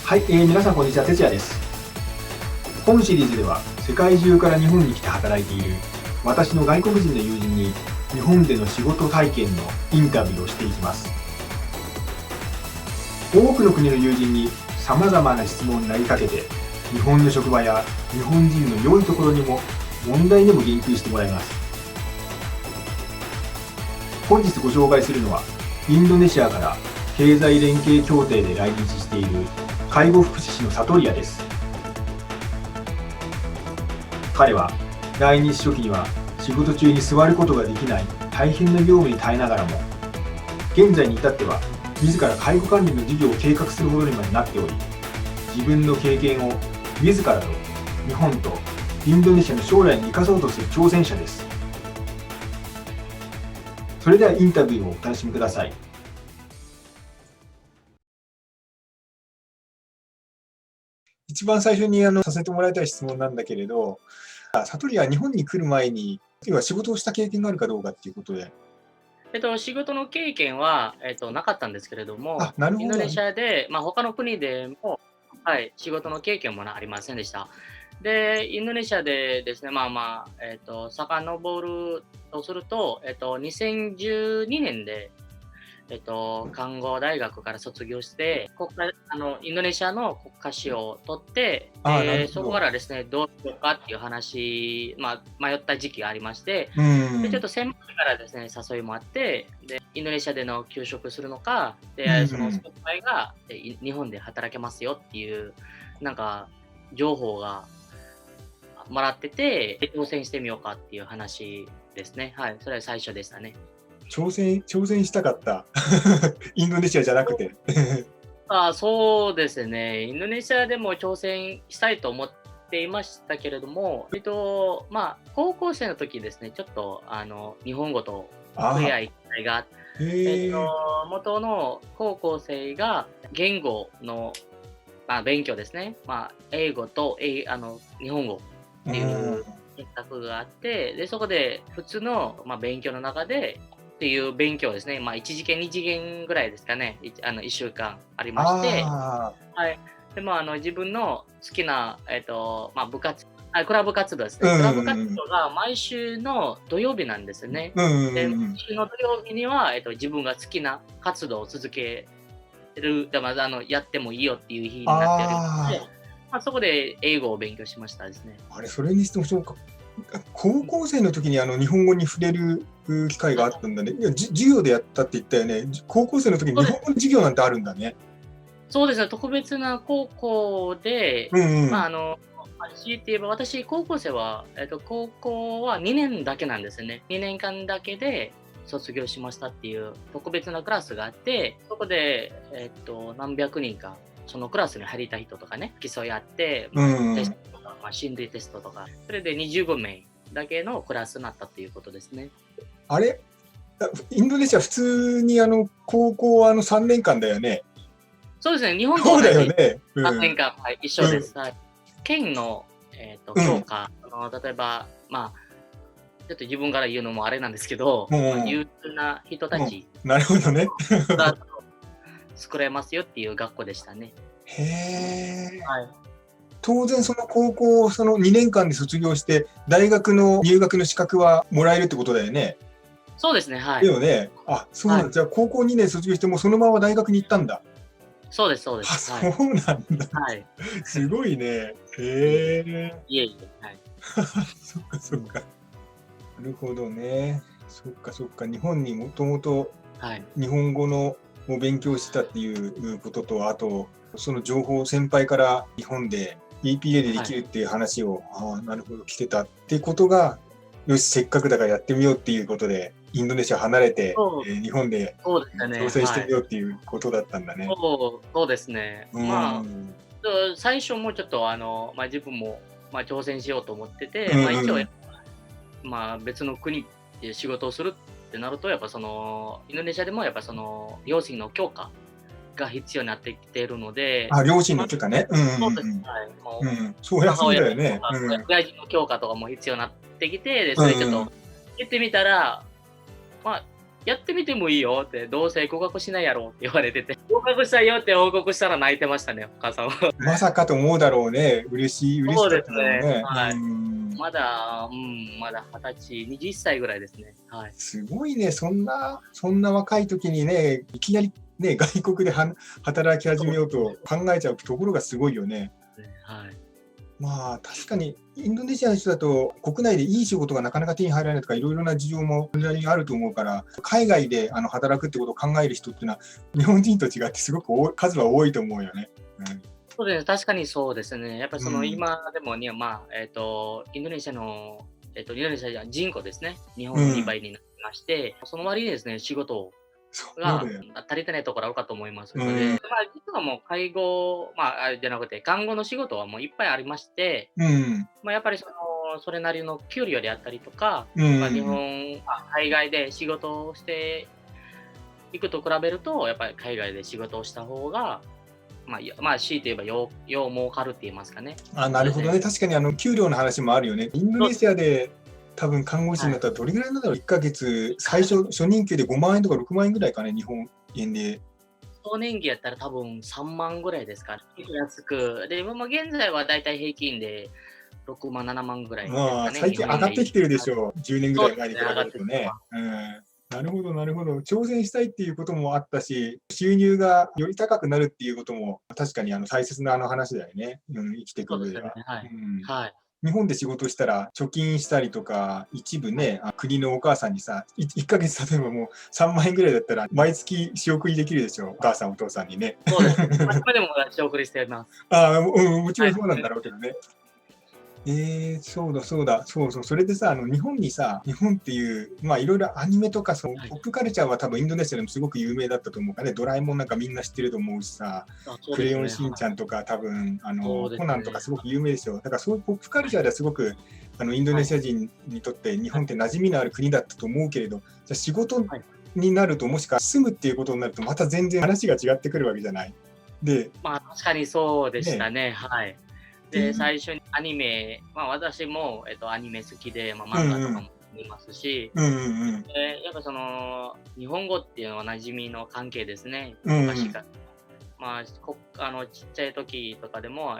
はい、皆さんこんにちは、哲也です。本シリーズでは世界中から日本に来て働いている私の外国人の友人に日本での仕事体験のインタビューをしていきます。多くの国の友人にさまざまな質問を投げかけて、日本の職場や日本人の良いところにも問題にも言及してもらいます。本日ご紹介するのはインドネシアから経済連携協定で来日している介護福祉士のサトリアです。彼は来日初期には仕事中に座ることができない大変な業務に耐えながらも、現在に至っては自ら介護管理の事業を計画するほどにまでなっており、自分の経験を自らと日本とインドネシアの将来に生かそうとする挑戦者です。それではインタビューをお楽しみください。一番最初にさせてもらいたい質問なんだけれど、サトリは日本に来る前に仕事をした経験があるかどうかっていうことで。仕事の経験は、なかったんですけれども、なるほど。インドネシアで、他の国でも、仕事の経験もありませんでした。で、インドネシアでですね、遡るとすると、2012年で、看護大学から卒業して、インドネシアの国家試を取って、そこからですね、どうしようかっていう話、迷った時期がありまして、でちょっと先輩からですね、誘いもあって、でインドネシアでの休職するのか、でその先輩が日本で働けますよっていう、情報がもらってて、挑戦してみようかっていう話ですね。はい、それは最初でしたね。挑戦したかった。インドネシアじゃなくて。そうですね。インドネシアでも挑戦したいと思っていましたけれども、高校生の時ですね、ちょっと日本語と触れ合い機会があって、元の高校生が言語の、勉強ですね。英語と日本語っていう選択があって、でそこで普通の、勉強の中でっていう勉強ですね、1次元、2次元ぐらいですかね、1週間ありまして、でも自分の好きな、部活、クラブ活動ですね、クラブ活動が毎週の土曜日なんですね。で、毎週の土曜日には、自分が好きな活動を続ける、やってもいいよっていう日になっておりまして、そこで英語を勉強しましたですね。それにしてもそうか。高校生の時に日本語に触れる機会があったんだね。授業でやったって言ったよね。高校生の時に日本語の授業なんてあるんだね。そうですね、特別な高校で、強いて言えば私、高校生は、高校は2年だけなんですよね。2年間だけで卒業しましたっていう特別なクラスがあって、そこで、何百人か、そのクラスに入りたい人とかね、競い合って、テストとか、心理テストとか、それで25名だけのクラスになったっていうことですね。あれインドネシア、普通に高校は3年間だよね。そうですね、日本と同じ3年間、一緒です。県の、教科、例えば、ちょっと自分から言うのもあれなんですけど、優秀な人たちなるほどね。が作れますよっていう学校でしたね。当然、その高校その2年間で卒業して、大学の入学の資格はもらえるってことだよね。そうですね、はい。だよね。そうなんだ。じゃあ高校2年卒業してもそのまま大学に行ったんだ。そうです、そうです。そうなんだ。すごいね。いえいえ、そっかそっか。なるほどね。そっかそっか。日本にもともと日本語の勉強したっていうことと、あとその情報を先輩から日本で EPA でできるっていう話を、なるほど、来てたってことが、よし、せっかくだからやってみようっていうことで、インドネシア離れて、日本で挑戦してみようっていうことだったんだね。そうですね。最初もちょっと自分も挑戦しようと思ってて、一応別の国で仕事をするってなると、やっぱそのインドネシアでもやっぱその両親の許可が必要になってきているので、両親の許可ね。そうです。そうだよね。親父の許可とかも必要になってきて、でそれちょっと言ってみたら、やってみてもいいよって、どうせ合格しないやろって言われてて、合格したよって報告したら泣いてましたね、お母さんは。まさかと思うだろうね。嬉しかっただろうね。はい。まだ20歳、20歳ぐらいですね。はい。すごいね、そんな若い時にね、いきなりね、外国で働き始めようと考えちゃうところがすごいよね。はい。まあ確かにインドネシアの人だと国内でいい仕事がなかなか手に入らないとかいろいろな事情もそれなりにあると思うから、海外で働くってことを考える人っていうのは日本人と違ってすごく数は多いと思うよね。そうですね、確かにそうですね。やっぱり今でもね、インドネシアの、インドネシア人口ですね、日本の2倍になってまして、その割にですね、仕事が足りてないところあるかと思いますので、実はもう介護、じゃなくて、看護の仕事はもういっぱいありまして、やっぱりそれなりの給料であったりとか、日本、海外で仕事をしていくと比べると、やっぱり海外で仕事をした方が、強いて言えばよう儲かるって言いますかね。なるほどね。確かに給料の話もあるよね。インドネシアで多分看護師になったらどれぐらいなんだろう、1ヶ月、初任給で5万円とか6万円ぐらいかね、日本円で。総年金やったら多分3万ぐらいですか、安く。で、現在はだいたい平均で6万、7万ぐらいですかね。最近上がってきてるでしょう、10年ぐらい前に比べるとね。なるほど、なるほど。挑戦したいっていうこともあったし、収入がより高くなるっていうことも確かに大切な話だよね。生きていく上では。日本で仕事したら貯金したりとか、一部ね、国のお母さんにさ、1ヶ月例えばもう3万円ぐらいだったら毎月仕送りできるでしょ、お母さんお父さんにね。そうです。今でも仕送りしてます。もちろんそうなんだろうけどね。そうだ。それでさ、日本っていう、いろいろアニメとか、ポップカルチャーは多分インドネシアでもすごく有名だったと思うからね、ドラえもんなんかみんな知ってると思うしさ、クレヨンしんちゃんとか多分、コナンとかすごく有名ですよ。だからそういうポップカルチャーではすごく、インドネシア人にとって日本って馴染みのある国だったと思うけれど、じゃあ仕事になると、もしくは住むっていうことになると、また全然話が違ってくるわけじゃない。で、確かにそうでしたね。はい。で、最初にアニメ、私も、アニメ好きで、漫画とかも見ますし、やっぱ日本語っていうのは馴染みの関係ですね。昔から。ちっちゃい時とかでも、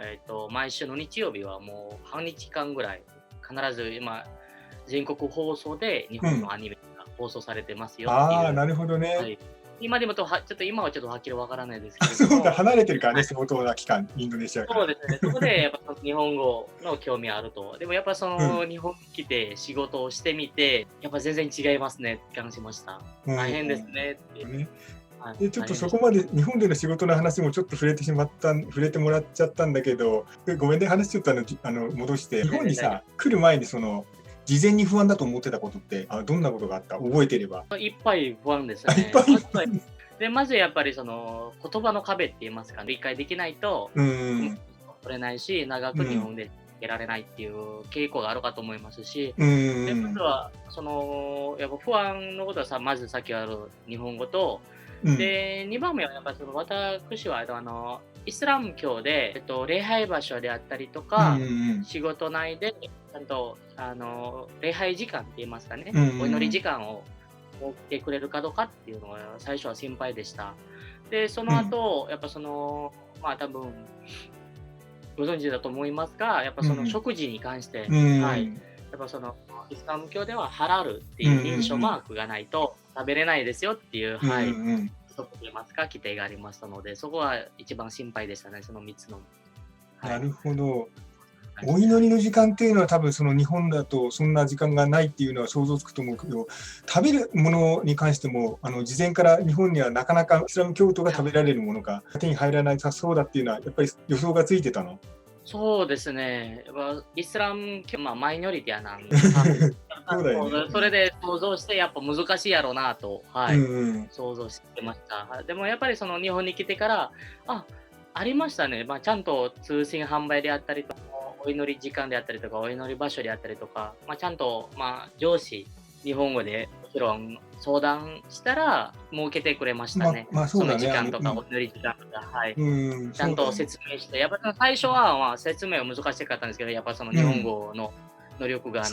毎週の日曜日はもう半日間ぐらい、必ず今、全国放送で日本のアニメが放送されてますよっていう。なるほどね。今でも今はちょっとはっきりわからないですけどそうだ、離れてるからね、相当な期間、インドネシアから。そうですね。そこでやっぱ日本語の興味あると。でもやっぱ日本に来て仕事をしてみて、やっぱ全然違いますねって感じました。大変ですねって。でちょっとそこまで日本での仕事の話もちょっと触れてもらっちゃったんだけど、ごめんね、話ちょっと戻して、日本にさ、来る前に事前に不安だと思ってたことってどんなことがあった？覚えてれば。いっぱい不安ですね。いっぱいでまずやっぱり言葉の壁って言いますか、理解できないと取れないし、長く日本で得られないっていう傾向があるかと思いますし、でまずはやっぱ不安のことはまずさっきある日本語と、で2番目はやっぱ私はイスラム教で、礼拝場所であったりとか、仕事内でちゃんと礼拝時間って言いますかね、お祈り時間を設けてくれるかどうかっていうのが最初は心配でした。でその後、やっぱ多分ご存知だと思いますが、やっぱ食事に関して、やっぱイスラム教ではハラルっていう認証マークがないと食べれないですよっていう、規則といいますか規定がありましたので、そこは一番心配でしたね、その3つの。なるほど。お祈りの時間っていうのは多分日本だとそんな時間がないっていうのは想像つくと思うけど、食べるものに関しても事前から日本にはなかなかイスラム教徒が食べられるものが手に入らなさそうだっていうのはやっぱり予想がついてたの？そうですね。イスラム教、マイノリティなんでそうだよね。それで想像してやっぱ難しいやろうなと、想像してました。でもやっぱり日本に来てからありましたね。ちゃんと通信販売であったりとか、お祈り時間であったりとか、お祈り場所であったりとか、ちゃんと上司日本語でもちろん相談したら設けてくれましたね。その時間とか、お祈り時間とか、ちゃんと説明して、やっぱり最初は説明は難しかったんですけど、やっぱ日本語の能力が。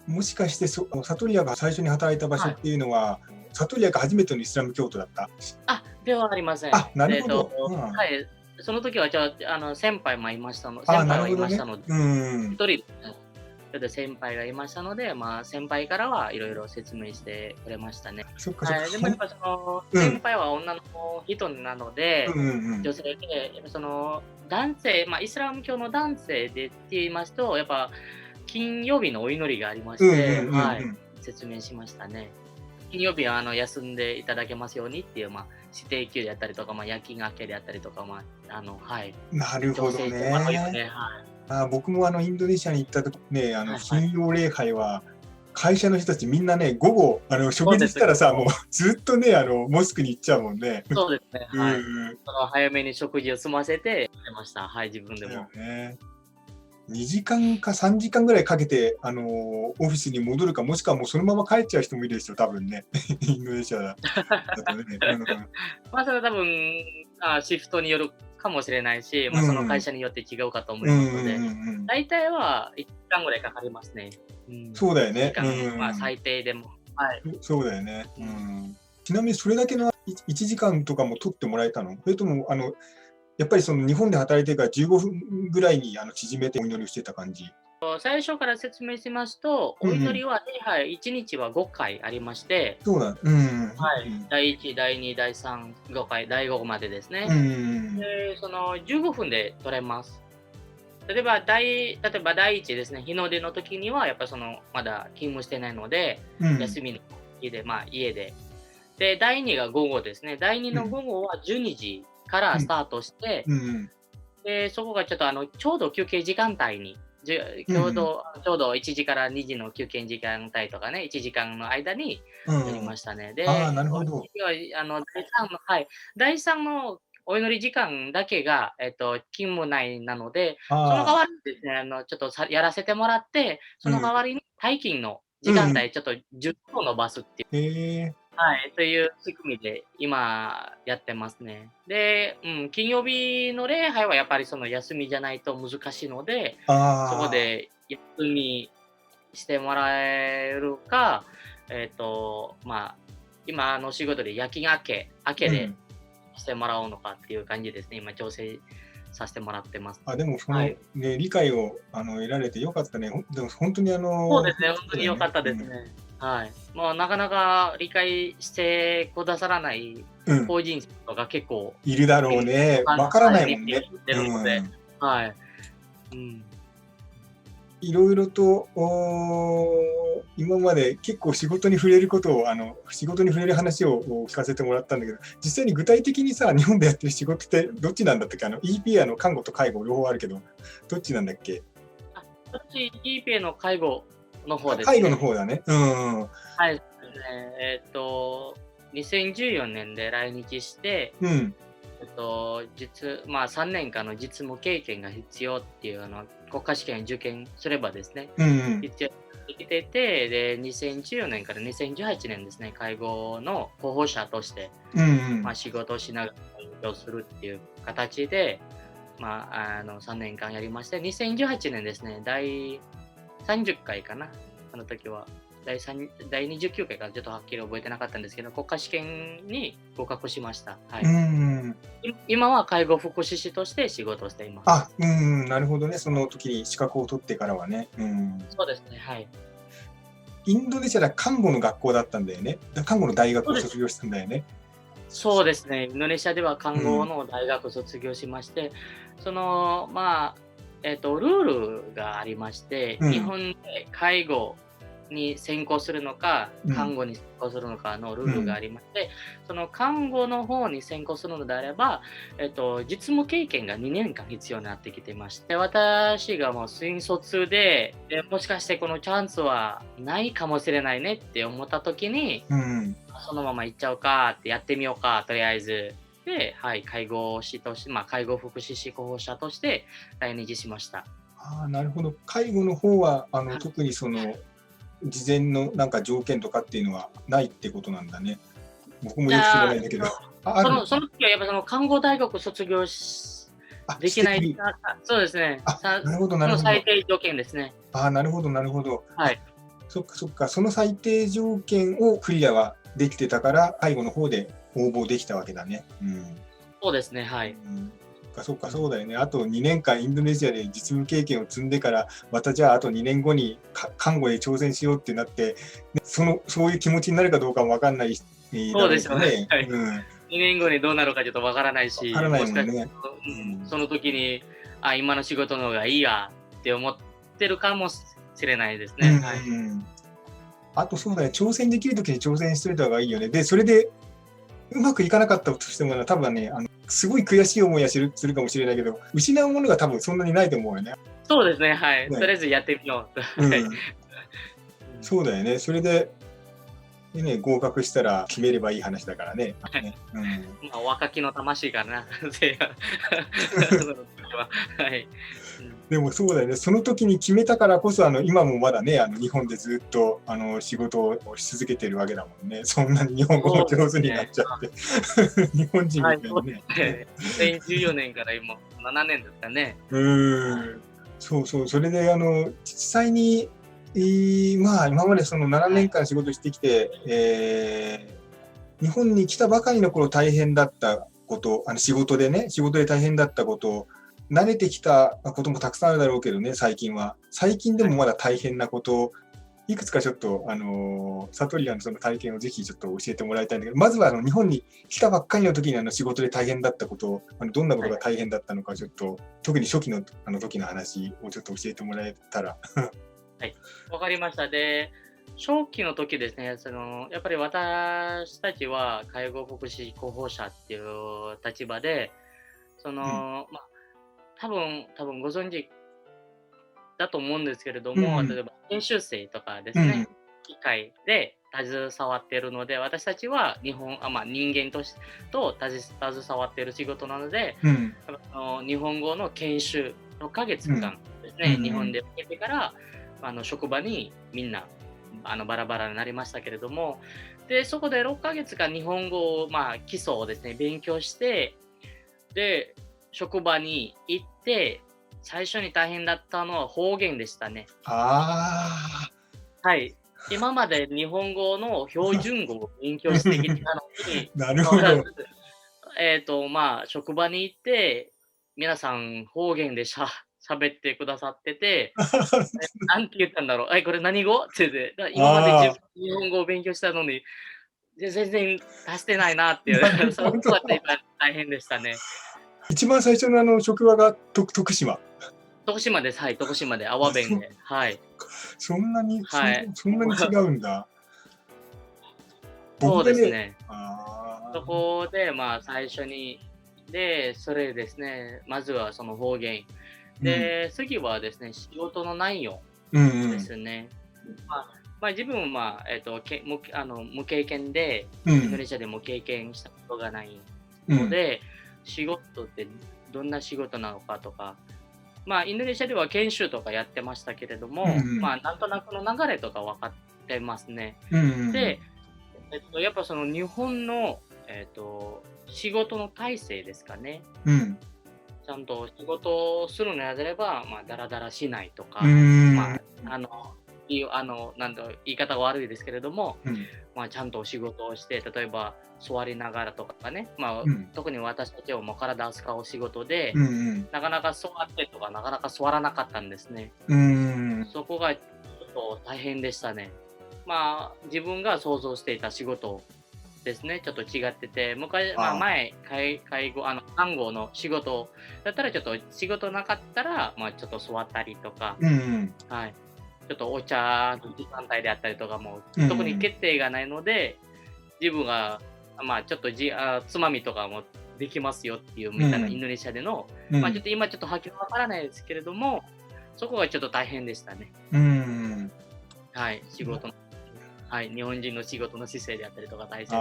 もしかしてサトリアが最初に働いた場所っていうのは、悟りが初めてのイスラム教徒だった？ではありません。なるほど。はい。その時は先輩もいましたの、先輩はいましたので、一人ちょっと先輩がいましたので、先輩からはいろいろ説明してくれましたね。でもやっぱ先輩は女の人なので、女性で、男性、イスラム教の男性でって言いますと、やっぱ金曜日のお祈りがありまして、説明しましたね。金曜日は休んでいただけますようにっていう、指定休であったりとか、夜勤明けであったりとか、なるほどね。僕もインドネシアに行った時ね、金曜礼拝は会社の人たちみんなね、午後食事したらさ、もうずっとね、モスクに行っちゃうもんね。そうですね。早めに食事を済ませて出ました。自分でも。2時間か3時間ぐらいかけて、オフィスに戻るか、もしくはもうそのまま帰っちゃう人もいるでしょ、多分ね。インドネシアだとね。それは多分、シフトによるかもしれないし、その会社によって違うかと思いますので、大体は1時間ぐらいかかりますね。そうだよね。最低でも。そうだよね。ちなみにそれだけの1時間とかも取ってもらえたの？それとも、やっぱり日本で働いてるから15分ぐらいに縮めてお祈りをしてた感じ？最初から説明しますと、お祈りは礼拝1日は5回ありまして、そうだ。第1、第2、第3、5回、第5までですね。で、15分で取れます。例えば第1ですね、日の出の時には、やっぱまだ勤務してないので、休みの日で、家で。で、第2が午後ですね。第2の午後は12時からスタートして、で、そこがちょうど休憩時間帯に、ちょうど1時から2時の休憩時間帯とかね、1時間の間にやりましたね。で、なるほど。第3のお祈り時間だけが、勤務内なので、その代わりにですね、ちょっとやらせてもらって、その代わりに退勤の時間帯、ちょっと10分伸ばすっていう。という仕組みで今やってますね。で、金曜日の礼拝はやっぱり休みじゃないと難しいので、そこで休みしてもらえるか、今の仕事で夜勤明けでしてもらおうのかっていう感じですね。今調整させてもらってます。でも理解を得られてよかったね。でも本当にそうですね、本当によかったですね。もうなかなか理解してくださらない法人とか結構いるだろうね。わからないもんね。いろいろと今まで結構仕事に触れる話を聞かせてもらったんだけど、実際に具体的にさ、日本でやってる仕事ってどっちなんだったっけ？EP 看護と介護両方あるけど、どっちなんだっけ？私 EP の介護の方ですね。介護の方だね。2014年で来日して、3年間の実務経験が必要っていう国家試験受験すればですね、必要できてて、で、2014年から2018年ですね、介護の候補者として、仕事をしながら勉強するっていう形で、3年間やりまして、2018年ですね、第30回かな、あの時は。第29回からちょっとはっきり覚えてなかったんですけど、国家試験に合格しました。今は介護福祉士として仕事をしています。なるほどね。その時に資格を取ってからはね。そうですね。インドネシアでは看護の学校だったんだよね。看護の大学を卒業したんだよね。そうですね。インドネシアでは看護の大学を卒業しまして、ルールがありまして、日本で介護に専攻するのか、看護に専攻するのかのルールがありまして、その看護の方に専攻するのであれば、実務経験が2年間必要になってきてまして、私がもう新卒で、もしかしてこのチャンスはないかもしれないねって思った時に、そのまま行っちゃうかって、やってみようか、とりあえず。で、介護士として、介護福祉士候補者として来日しました。なるほど。介護の方は特に事前のなんか条件とかっていうのはないってことなんだね。僕もよく知らないんだけど。その時はやっぱ看護大学卒業できない。そうですね。なるほど、なるほど。その最低条件ですね。なるほど、なるほど。そっか。その最低条件をクリアはできてたから最後の方で応募できたわけだね。そうですね、はい。そっか、そうだよね。あと2年間インドネシアで実務経験を積んでから、またじゃああと2年後に看護で挑戦しようってなって、そういう気持ちになるかどうかも分かんないし、そうですよね。はい、2年後にどうなるかちょっと分からないし、その時に今の仕事の方がいいやって思ってるかもしれないですね。あとそうだね、挑戦できる時に挑戦しといた方がいいよね。で、それでうまくいかなかったとしても、多分ね、すごい悔しい思いはするかもしれないけど、失うものが多分そんなにないと思うよね。そうですね、はい。とりあえずやってみようと。そうだよね。それで、合格したら決めればいい話だからね。若きの魂かな。でもそうだよね。その時に決めたからこそ、今もまだね、日本でずっと仕事をし続けてるわけだもんね。そんなに日本語も上手になっちゃって。日本人みたいにね。2014年から今、7年ですかね。そうそう。それで、実際に、今までその7年間仕事してきて、日本に来たばかりの頃大変だったこと、仕事で大変だったこと、慣れてきたこともたくさんあるだろうけどね、最近でもまだ大変なこと、いくつかちょっと、サトリアのその体験をぜひちょっと教えてもらいたいんだけど、まずは日本に来たばっかりの時に仕事で大変だったこと、どんなことが大変だったのか、ちょっと、特に初期の時の話をちょっと教えてもらえたら。はい、わかりました。で、初期の時ですね、やっぱり私たちは介護福祉広報者っていう立場で、多分ご存知だと思うんですけれども、例えば研修生とかですね、機械で携わっているので、私たちは人間と携わっている仕事なので、日本語の研修6ヶ月間ですね、日本で受けてから職場にみんなバラバラになりましたけれども、でそこで6ヶ月間日本語を、基礎をですね勉強して、で職場に行って最初に大変だったのは方言でしたね。はい。今まで日本語の標準語を勉強してきたのになるほど。職場に行って皆さん方言で喋ってくださってて、なんて言ったんだろう、これ何語って言って、今まで日本語を勉強したのに全然足してないなっていう、そこが大変でしたね。一番最初の職場が徳島。徳島です。はい、徳島で、阿波弁で。はい。そんなに違うんだ。そうですね。そこで、最初に、それですね、まずはその方言。で、次はですね、仕事の内容ですね。自分は、無経験で、インドネシアでも経験したことがないので、仕事ってどんな仕事なのかとか、インドネシアでは研修とかやってましたけれども、なんとなくの流れとか分かってますね。で、やっぱその日本の、仕事の体制ですかね。ちゃんと仕事をするのであれば、ダラダラしないとか、言い方が悪いですけれども、ちゃんと仕事をして、例えば座りながらとかね、特に私たちはもう体を使う仕事で、なかなか座ってとかなかなか座らなかったんですね。そこがちょっと大変でしたね。自分が想像していた仕事ですね、ちょっと違ってて、前、看護の仕事だったら、ちょっと仕事なかったら、ちょっと座ったりとか、はい。ちょっとお茶の時間帯であったりとかも、特に決定がないので、自分が、ちょっとつまみとかもできますよっていうみたいな、インドネシアでの、ちょっと今ちょっとはっきりわからないですけれども、そこがちょっと大変でしたね。はい、仕事の、日本人の仕事の姿勢であったりとか、体制で。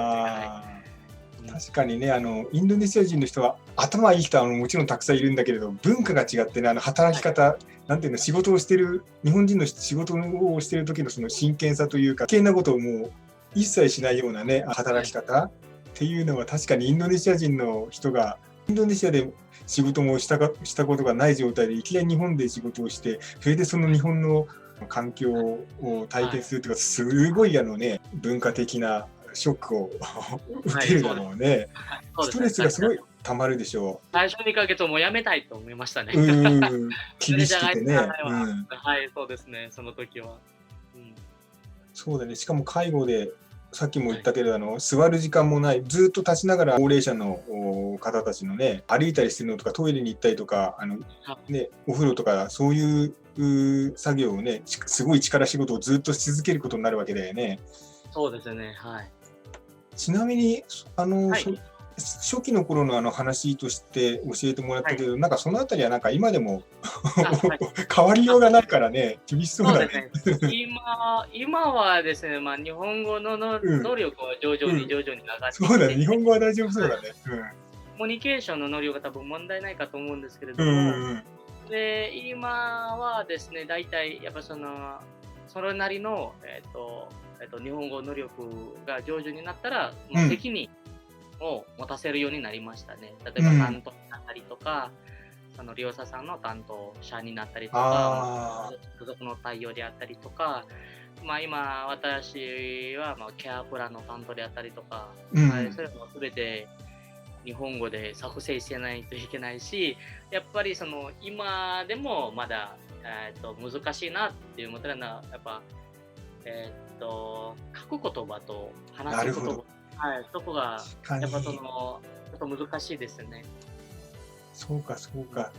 確かにね、インドネシア人の人は頭いい人はもちろんたくさんいるんだけれど、文化が違ってね、働き方、なんていうの、仕事をしてる、日本人の仕事をしてる時のその真剣さというか、危険なことをもう一切しないようなね、働き方っていうのは、確かにインドネシア人の人が、インドネシアで仕事もしたことがない状態で、いきなり日本で仕事をして、それでその日本の環境を体験するというか、すごい文化的なショックを受けるだろうね。ストレスがすごい溜まるでしょう。最初2ヶ月もうやめたいと思いましたね。厳しくてね。はい、そうですね、その時は。そうだね。しかも介護で、さっきも言ったけど、座る時間もない、ずっと立ちながら高齢者の方たちのね、歩いたりしてるのとか、トイレに行ったりとか、お風呂とか、そういう作業をね、すごい力仕事をずっとし続けることになるわけだよね。そうですね、はい。ちなみに、初期の頃の話として教えてもらったけど、なんかそのあたりはなんか今でも変わりようがないからね、厳しそうだね。今はですね、日本語の能力は徐々に上がってきて、そうだね、日本語は大丈夫そうだね。コミュニケーションの能力が多分問題ないかと思うんですけれども、で今はですね、大体やっぱそれなりの、日本語能力が上手になったら、責任を持たせるようになりましたね。例えば担当になったりとか、利用者さんの担当者になったりとか、家族の対応であったりとか、今私はケアプランの担当であったりとか、それも全て日本語で作成してないといけないし、やっぱり今でもまだ、難しいなっていうことはやっぱ、書く言葉と話す言葉、そこがやっぱちょっと難しいですね。そうか。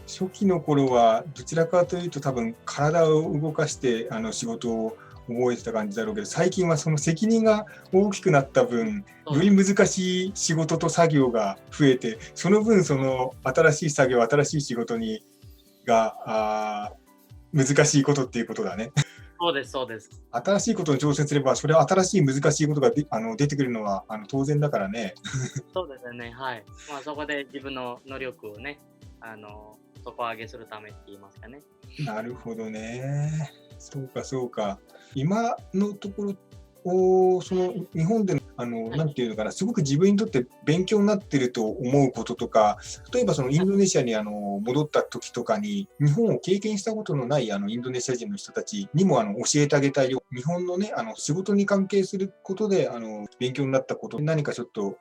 初期の頃はどちらかというと多分体を動かして仕事を覚えてた感じだろうけど、最近はその責任が大きくなった分、より難しい仕事と作業が増えて、その分新しい作業、新しい仕事が難しいことっていうことだね。そうです。新しいことに挑戦すれば、それは新しい難しいことが出てくるのは当然だからね。そうですね、はい。そこで自分の能力をね、底上げするためって言いますかね。なるほどね。そうか。今のところ日本でなんていうのかな、すごく自分にとって勉強になってると思うこととか、例えばインドネシアに戻った時とかに、日本を経験したことのないインドネシア人の人たちにも教えてあげたいよ。日本のね、仕事に関係することで勉強になったこと、何かちょっと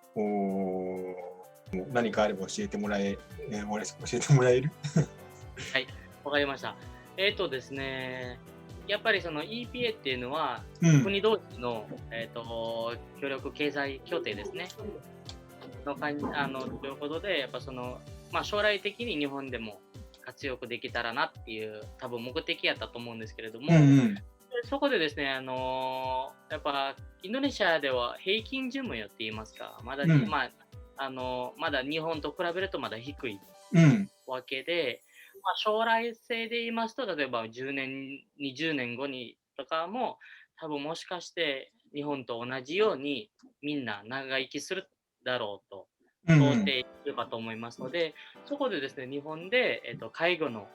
何かあれば教えてもらえるはい、わかりました。ですね、やっぱりEPA っていうのは、国同士の、協力経済協定ですね。ということで、やっぱ将来的に日本でも活用できたらなっていう多分目的やったと思うんですけれども、そこでですね、やっぱインドネシアでは平均寿命って言いますか、まだ日本と比べるとまだ低いわけで、将来性で言いますと、例えば10年、20年後にとかも、多分もしかして日本と同じようにみんな長生きするだろうと想定するかと思いますので、そこでですね、日本で、介護の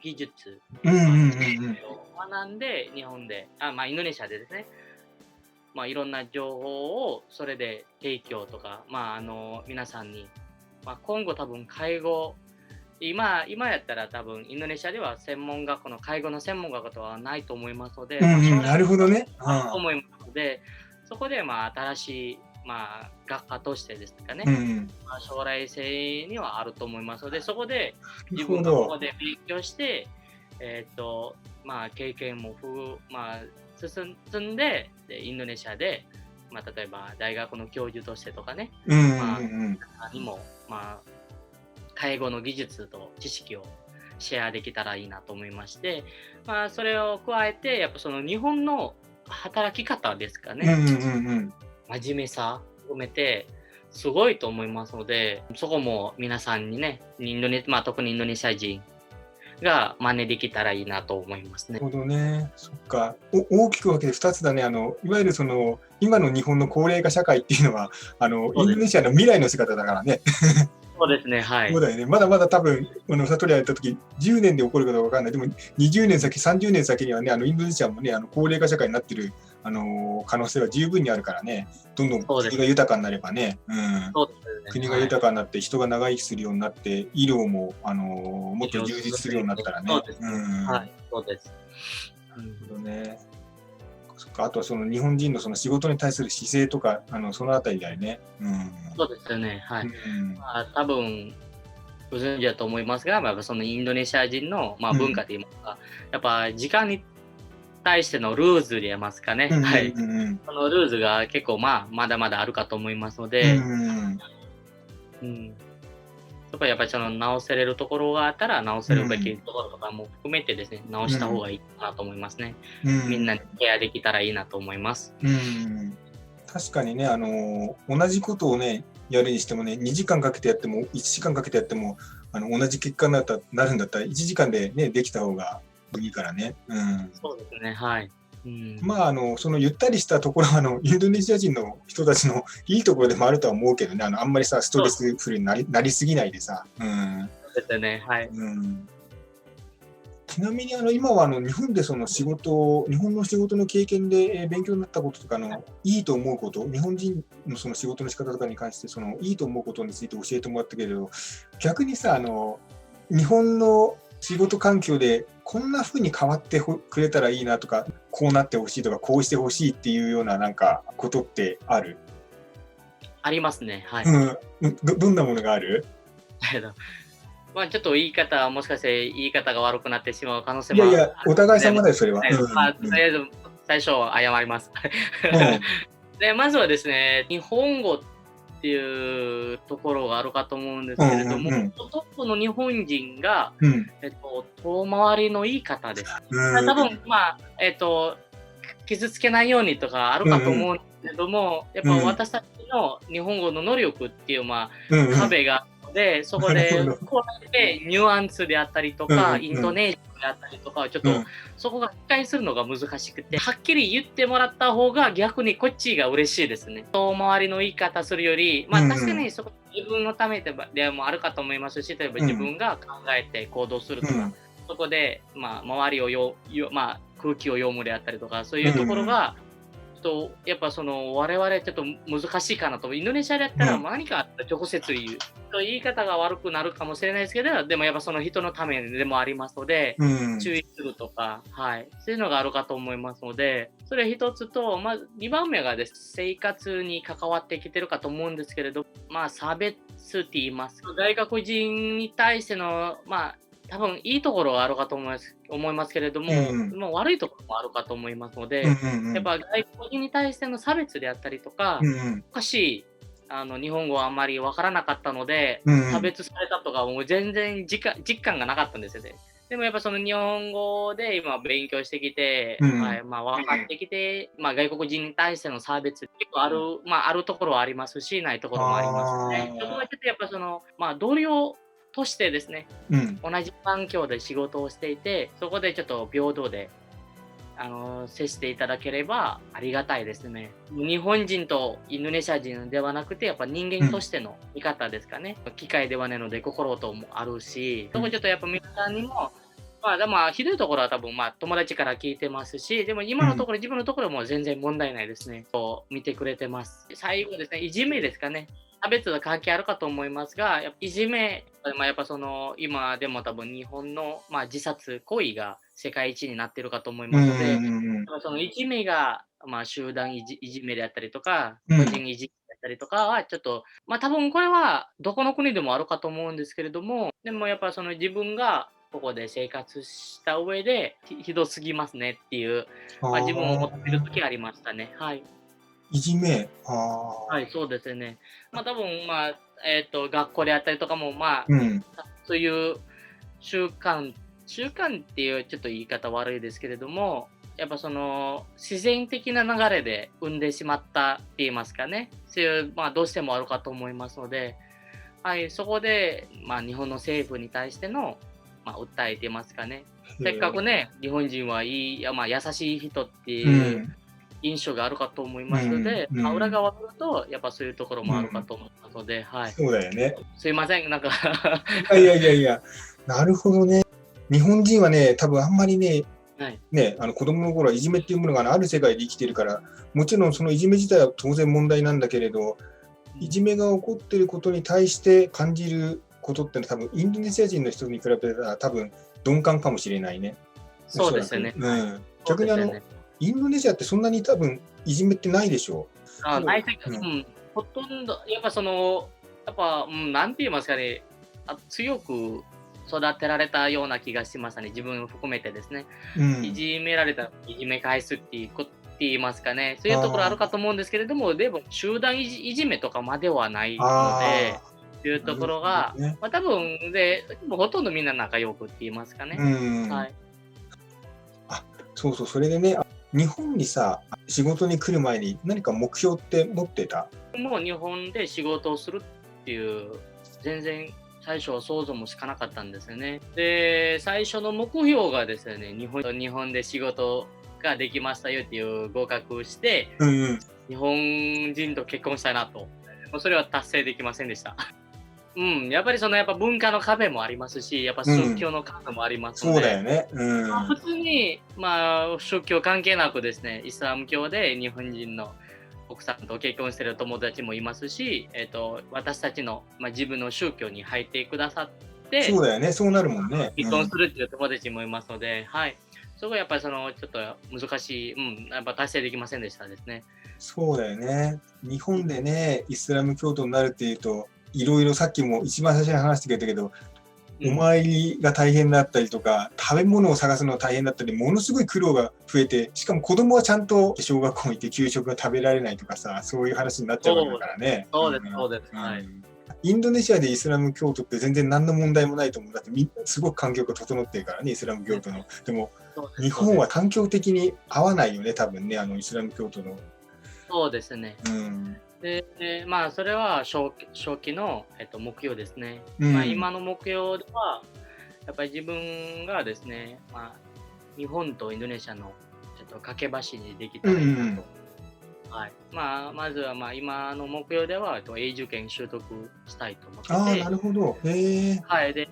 技術を学んで、日本で、インドネシアでですね、いろんな情報をそれで提供とか、皆さんに、今後多分介護、今やったら多分インドネシアでは介護の専門学とはないと思いますので、なるほどね。と思いますので、そこで新しい学科としてですかね、将来性にはあると思いますので、そこで自分がここで勉強して、経験も進んで、インドネシアで、例えば大学の教授としてとかね、にも、介護の技術と知識をシェアできたらいいなと思いまして、それを加えて、やっぱ日本の働き方ですかね、真面目さを含めて、すごいと思いますので、そこも皆さんにね、特にインドネシア人が真似できたらいいなと思いますね。なるほどね。そっか。大きく分けて2つだね。いわゆる今の日本の高齢化社会っていうのは、インドネシアの未来の姿だからね。そうですね、はい。そうだよね。まだまだ多分、サトリアやった時、10年で起こるかどうかわかんない。でも、20年先、30年先にはね、インドネシアもね、高齢化社会になってる、可能性は十分にあるからね。どんどん国が豊かになればね。国が豊かになって、人が長生きするようになって、医療も、もっと充実するようになったらね。はい、そうです。なるほどね。あとはその日本人のその仕事に対する姿勢とか、そのあたりだよね。そうですよね。はい。多分ご存知だと思いますが、やっぱそのインドネシア人の、文化といいますか、やっぱ時間に対してのルーズで言いますかね。はい。そのルーズが結構まだまだあるかと思いますので、そこはやっぱりその直せれるところがあったら直せるべきところとかも含めてですね、直した方がいいかなと思いますね。みんなにケアできたらいいなと思います。確かにね、同じことをね、やるにしてもね、2時間かけてやっても、1時間かけてやっても、同じ結果になるんだったら、1時間でね、できた方がいいからね。そうですね、はい。そのゆったりしたところは、インドネシア人の人たちのいいところでもあるとは思うけどね、あんまりさ、ストレスフルになりすぎないでさ。そうですね、はい。ちなみに今は日本でその日本の仕事の経験で勉強になったこととかいいと思うこと、日本人のその仕事の仕方とかに関していいと思うことについて教えてもらったけれど、逆にさ日本の仕事環境でこんな風に変わってくれたらいいなとか、こうなってほしいとか、こうしてほしいっていうようななんかことってある？ありますね。はい。どんなものがある？ちょっともしかして言い方が悪くなってしまう可能性もある。いやいや、お互い様だよ、それは。とりあえず最初は謝ります。で、まずはですね、日本語っていうところがあるかと思うんですけれども、ほとんどの日本人が、遠回りの言い方です。多分、傷つけないようにとかあるかと思うんですけれども、やっぱ私たちの日本語の能力っていう、壁がで、そこでこうやってニュアンスであったりとか、イントネーションであったりとか、ちょっとそこが理解するのが難しくて、はっきり言ってもらった方が逆にこっちが嬉しいですね。遠回りの言い方するより、確かにそこ自分のためでもあるかと思いますし、例えば自分が考えて行動するとか、そこで、周りを空気を読むであったりとか、そういうところが、やっぱ我々ちょっと難しいかなと。インドネシアでやったら何かあったら直接言う。言い方が悪くなるかもしれないですけど、でもやっぱその人のためでもありますので、注意するとか、そういうのがあるかと思いますので、それ一つと、2番目がです、生活に関わってきてるかと思うんですけれど、差別って言いますか、外国人に対しての、多分いいところはあるかと思いますけれども、悪いところもあるかと思いますので、やっぱ外国人に対しての差別であったりとか、おかしい日本語はあんまり分からなかったので、差別されたとかもう全然実感がなかったんですよね。でもやっぱその日本語で今勉強してきて、分かってきて、外国人に対しての差別結構あるところはありますし、ないところもありますね。そこはちょっとやっぱ同僚としてですね、同じ環境で仕事をしていて、そこでちょっと平等で接していただければありがたいですね。日本人とインドネシア人ではなくて、やっぱ人間としての見方ですかね。機械ではないので心ともあるし、そこちょっとやっぱ皆さんにも、でもひどいところは多分友達から聞いてますし、でも今のところ、自分のところも全然問題ないですね。見てくれてます。最後ですね、いじめですかね。差別は関係あるかと思いますが、いじめ、やっぱ今でも多分日本の、自殺行為が世界一になっているかと思いますので、そのいじめが、集団いじめであったりとか、個人いじめだったりとかはちょっと、多分これはどこの国でもあるかと思うんですけれども、でもやっぱ自分がここで生活した上でひどすぎますねっていう、自分を思っている時ありましたね。はい。いじめ。はい、そうですね。多分学校であったりとかもそういう習慣っていうちょっと言い方悪いですけれども、やっぱ自然的な流れで生んでしまったって言いますかね。そういうどうしてもあるかと思いますので、そこで日本の政府に対しての訴えてますかね。せっかくね、日本人はいい優しい人っていう印象があるかと思いますので、裏側を見るとやっぱそういうところもあるかと思いますので、そうだよね。すいません、なんかいや、なるほどね。日本人はね、多分あんまりね、子供の頃はいじめっていうものがある世界で生きてるから、もちろんそのいじめ自体は当然問題なんだけれど、いじめが起こっていることに対して感じることってのは多分インドネシア人の人に比べたら多分鈍感かもしれないね。そうですよね。逆にインドネシアってそんなに多分いじめってないでしょう。ないというか、ほとんど、やっぱなんて言いますかね、強く育てられたような気がしましたね、自分を含めてですね。いじめられたらいじめ返すって言いますかね、そういうところあるかと思うんですけれども、でも集団いじめとかまではないので、というところが、多分ほとんどみんな仲良くって言いますかね。はい。そうそう、それでね、日本にさ、仕事に来る前に何か目標って持ってた？もう日本で仕事をするっていう、全然最初は想像もしかなかったんですよね。で、最初の目標がですね、日本で仕事ができましたよっていう合格して、日本人と結婚したいなと。それは達成できませんでした。やっぱりやっぱ文化の壁もありますし、やっぱ宗教の壁もありますので、そうだよね。普通に、宗教関係なくですね、イスラム教で日本人の奥さんと結婚している友達もいますし、私たちの、自分の宗教に入ってくださって、そうだよね、そうなるもんね。結婚するっていう友達もいますので、はい。そこはやっぱりちょっと難しい、やっぱ達成できませんでしたですね。そうだよね。日本でね、イスラム教徒になるっていうと、いろいろさっきも一番最初に話してくれたけど、お参りが大変だったりとか、食べ物を探すのが大変だったり、ものすごい苦労が増えて、しかも子供はちゃんと小学校に行って給食が食べられないとかさ、そういう話になっちゃうわけだからね。そうです。はい。インドネシアでイスラム教徒って全然何の問題もないと思う。だってすごく環境が整ってるからね、イスラム教徒の。でも、日本は環境的に合わないよね、多分ね、イスラム教徒の。そうですね。で、それは長期の、目標ですね。今の目標では、やっぱり自分がですね、日本とインドネシアの架け橋にできたらいいなと。はい。まずは今の目標では永住権習得したいと思ってて。なるほど。はい。で、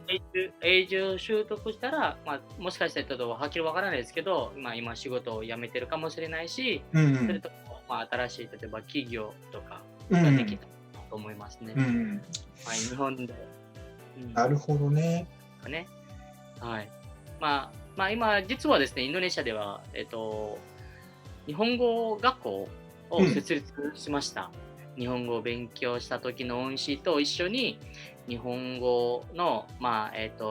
永住習得したら、もしかしたらちょっとはっきりわからないですけど、今仕事を辞めてるかもしれないし、それと新しい例えば企業とかができたと思いますね。日本で。なるほどね。はい。今実はですね、インドネシアでは日本語学校を設立しました。日本語を勉強した時の恩師と一緒に日本語の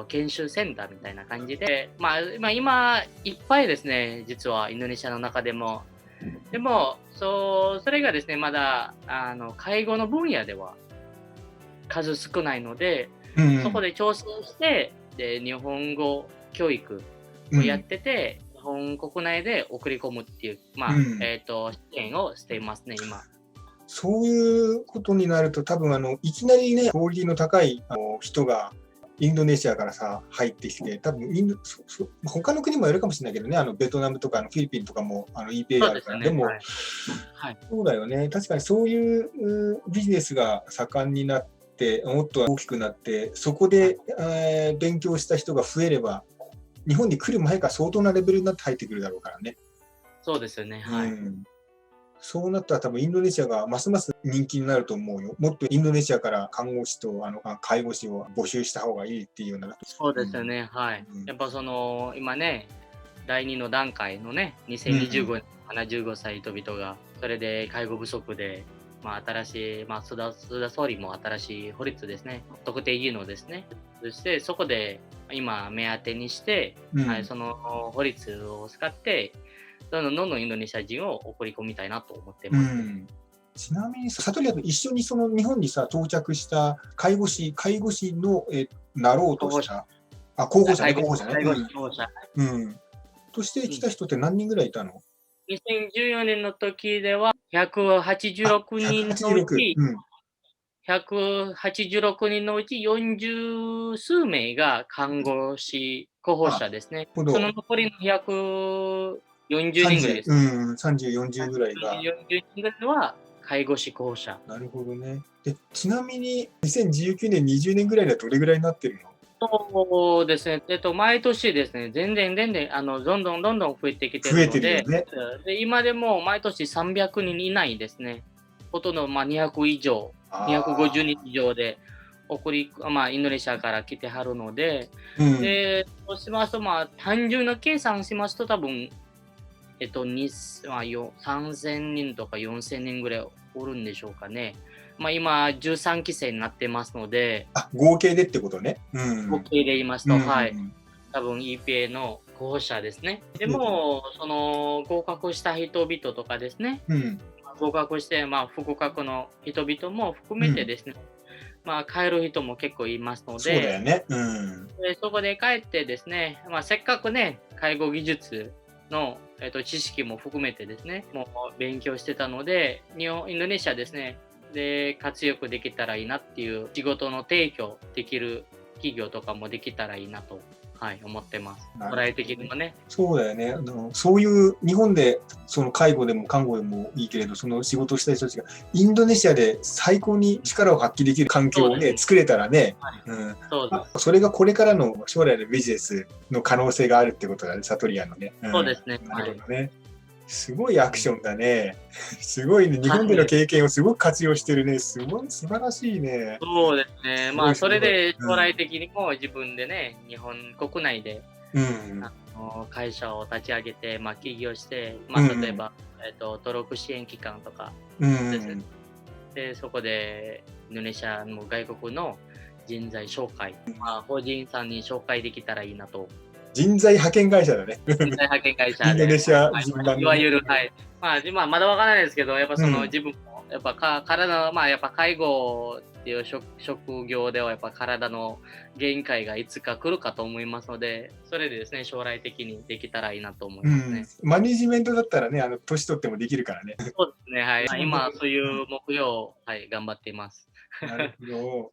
研修センターみたいな感じで、今いっぱいですね、実はインドネシアの中でも。でもそれがですね、まだ介護の分野では数少ないので、そこで挑戦してで日本語教育をやってて、日本国内で送り込むっていう、支援をしていますね、今。そういうことになると、多分いきなりね、クオリティの高い人がインドネシアからさ、入ってきて、多分他の国もやるかもしれないけどね、ベトナムとかフィリピンとかもEPA があるから、でも、そうだよね、確かにそういうビジネスが盛んになって、もっと大きくなって、そこで、勉強した人が増えれば、日本に来る前から相当なレベルになって入ってくるだろうからね。そうですよね。はい。そうなったら多分インドネシアがますます人気になると思うよ。もっとインドネシアから看護師と介護士を募集した方がいいっていうような。そうですよね。はい。やっぱ今ね、第2の段階のね、2025年75歳人々が、それで介護不足で、新しい、菅田総理も新しい法律ですね、特定技能ですね。そしてそこで今目当てにして、その法律を使って、どんどんインドネシア人を送り込みたいなと思ってます。ちなみに、サトリアと一緒に日本にさ、到着した介護士の、なろうとした、候補者ね。として来た人って何人ぐらいいたの？2014年の時では186人のうち、186人のうち40数名が看護師候補者ですね。その残りの140人ぐらいです。30、40ぐらいが。40人ぐらいは介護士候補者。なるほどね。で、ちなみに2019年、20年ぐらいではどれぐらいになってるの？そうですね。毎年ですね、全然、どんどん増えてきてるので、で今でも毎年300人以内ですね。ほとんど200以上、250人以上でインドネシアから来てはるので、で、そうしますと、単純な計算しますと多分、3000人とか4000人ぐらいおるんでしょうかね。今、13期生になってますので、合計でってことね。合計で言いますと、はい。多分 EPA の候補者ですね。でも、その合格した人々とかですね、合格して、不合格の人々も含めてですね、帰る人も結構いますので、そうだよね。でそこで帰ってですね、せっかくね、介護技術の、知識も含めてですね、もう勉強してたので、インドネシアですね、で活躍できたらいいなっていう仕事の提供できる企業とかもできたらいいなと、思ってます。将来的にもね。そうだよね。そういう日本でその介護でも看護でもいいけれど、その仕事をした人たちがインドネシアで最高に力を発揮できる環境をね、作れたらね、それがこれからの将来のビジネスの可能性があるってことだね、サトリアのね。そうですね。なるほどね。すごいアクションだね。すごいね。日本での経験をすごく活用してるね。素晴らしいね。そうですね。それで将来的にも自分でね、日本国内で、会社を立ち上げて、起業して、例えば、登録支援機関とかですね。で、そこでインドネシアの外国の人材紹介、法人さんに紹介できたらいいなと。人材派遣会社だね。人材派遣会社で。インドネシアいわゆる、まだわからないですけど、やっぱその自分も、やっぱ体の、やっぱ介護っていう職業では、やっぱ体の限界がいつか来るかと思いますので、それでですね、将来的にできたらいいなと思いますね。マネジメントだったらね、年取ってもできるからね。そうですね、はい。今、そういう目標を、頑張っています。なるほど。